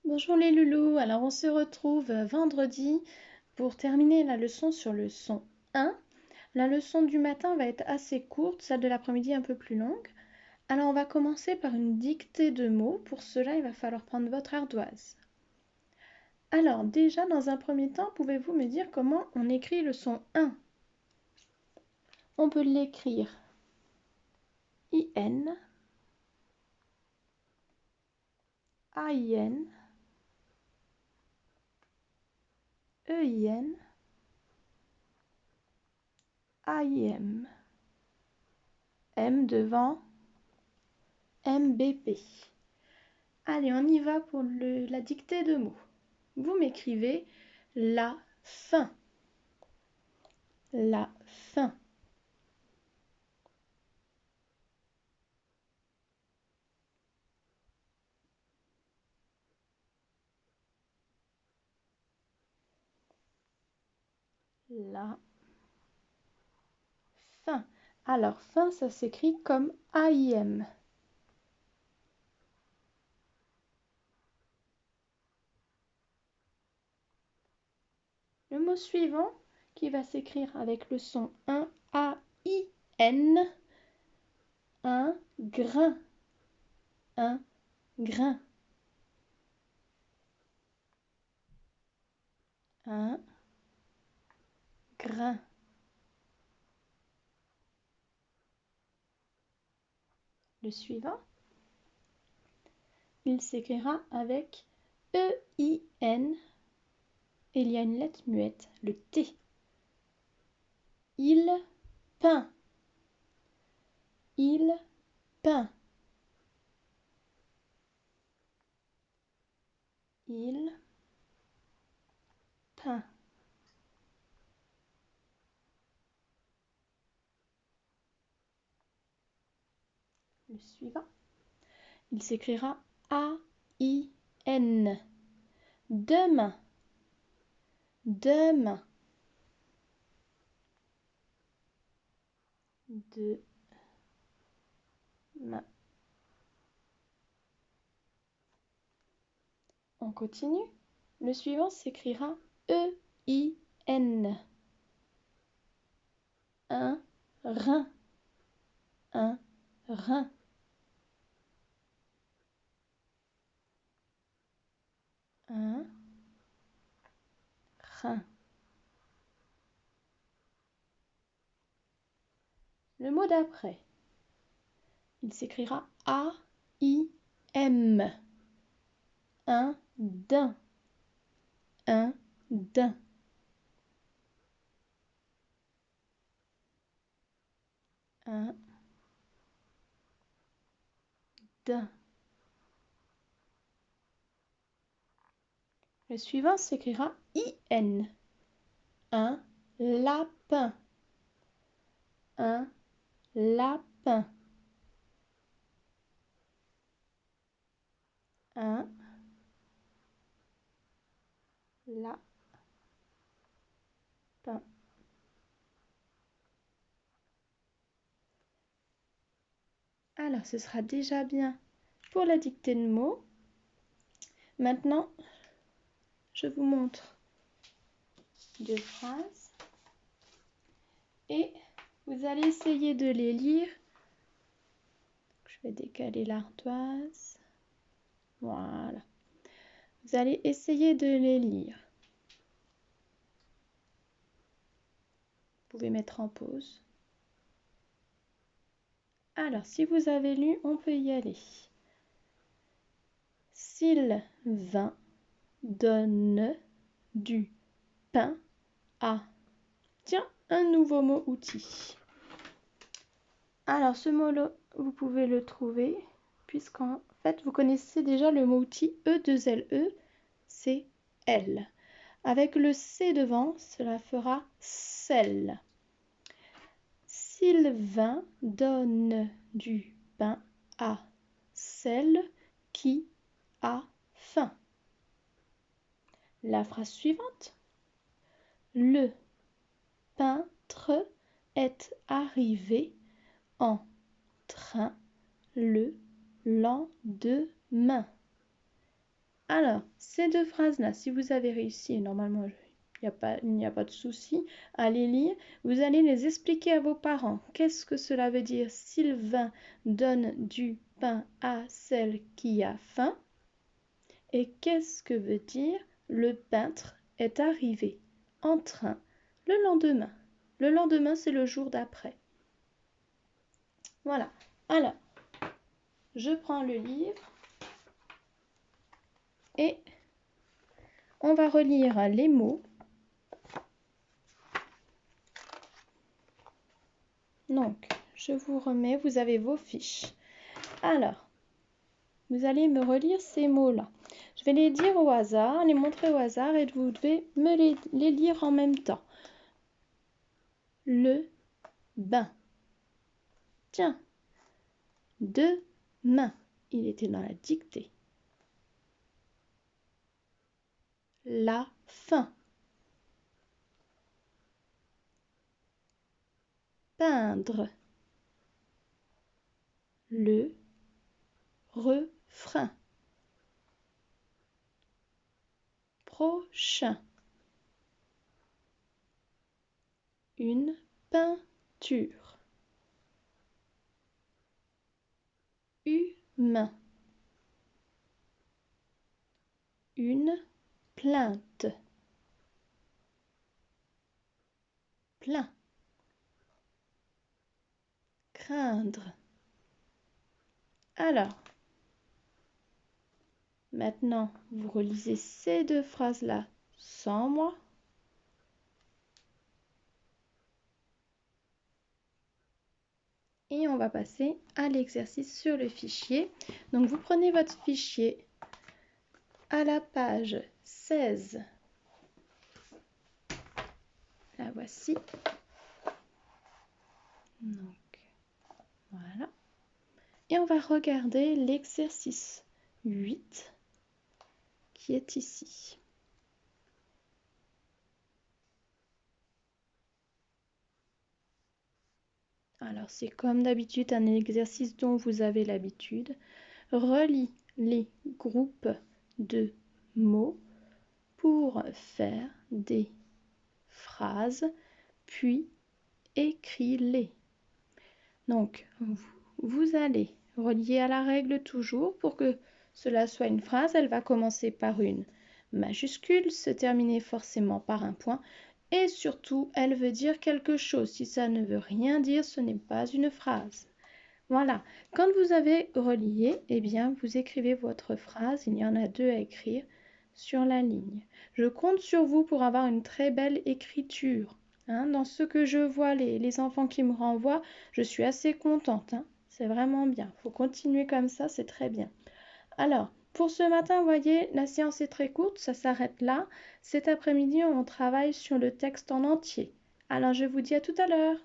Bonjour les loulous, alors on se retrouve vendredi pour terminer la leçon sur le son 1. La leçon du matin va être assez courte, celle de l'après-midi un peu plus longue. Alors on va commencer par une dictée de mots, pour cela il va falloir prendre votre ardoise. Alors déjà dans un premier temps, pouvez-vous me dire comment on écrit le son 1? On peut l'écrire IN, AIN, EIN, AIM, M devant, MBP. Allez, on y va pour la dictée de mots. Vous m'écrivez la fin. La fin. La fin. Alors, fin, ça s'écrit comme AIM. Le mot suivant, qui va s'écrire avec le son 1 A-I-N, un grain. Un grain. Un grain. Le suivant, il s'écrira avec E-I-N. Et il y a une lettre muette, le T. Il peint. Il peint. Il peint. Le suivant, il s'écrira A-I-N. Demain. Demain. Demain. On continue. Le suivant s'écrira E-I-N. Un rein. Un rein. Un rein. Le mot d'après, il s'écrira A-I-M. Un daim. Un daim. Un daim. Le suivant s'écrira I-N. Un lapin. Un lapin. Un lapin. Alors, ce sera déjà bien pour la dictée de mots. Maintenant, je vous montre deux phrases et vous allez essayer de les lire. Je vais décaler l'ardoise. Voilà. Vous allez essayer de les lire. Vous pouvez mettre en pause. Alors, si vous avez lu, on peut y aller. Sylvain donne du pain à... Tiens, un nouveau mot outil. Alors, ce mot-là, vous pouvez le trouver, puisqu'en fait, vous connaissez déjà le mot outil E2LE, c'est L. Avec le C devant, cela fera sel. Sylvain donne du pain à celle qui a faim. La phrase suivante. Le peintre est arrivé en train le lendemain. Alors, ces deux phrases-là, si vous avez réussi, et normalement il n'y a pas de souci à les lire, vous allez les expliquer à vos parents. Qu'est-ce que cela veut dire? Sylvain donne du pain à celle qui a faim. Et qu'est-ce que veut dire le peintre est arrivé en train le lendemain? Le lendemain, c'est le jour d'après. Voilà. Alors, je prends le livre et on va relire les mots. Donc, je vous remets, vous avez vos fiches. Alors, vous allez me relire ces mots-là. Je vais les dire au hasard, les montrer au hasard et vous devez me les lire en même temps. Le bain. Tiens, demain. Il était dans la dictée. La fin. Peindre. Le refrain. Prochain. Une peinture. Humain. Une plainte. Plein. Craindre. Alors, maintenant, vous relisez ces deux phrases-là sans moi. Et on va passer à l'exercice sur le fichier. Donc, vous prenez votre fichier à la page 16. La voici. Donc, voilà. Et on va regarder l'exercice 8 qui est ici. Alors, c'est comme d'habitude un exercice dont vous avez l'habitude. Relie les groupes de mots pour faire des phrases, puis écris-les. Donc, vous allez relier à la règle toujours pour que cela soit une phrase. Elle va commencer par une majuscule, se terminer forcément par un point et surtout, elle veut dire quelque chose. Si ça ne veut rien dire, ce n'est pas une phrase. Voilà. Quand vous avez relié, eh bien, vous écrivez votre phrase. Il y en a deux à écrire sur la ligne. Je compte sur vous pour avoir une très belle écriture. Dans ce que je vois, les enfants qui me renvoient, je suis assez contente. C'est vraiment bien. Il faut continuer comme ça, c'est très bien. Alors, pour ce matin, vous voyez, la séance est très courte, ça s'arrête là. Cet après-midi, on travaille sur le texte en entier. Alors, je vous dis à tout à l'heure.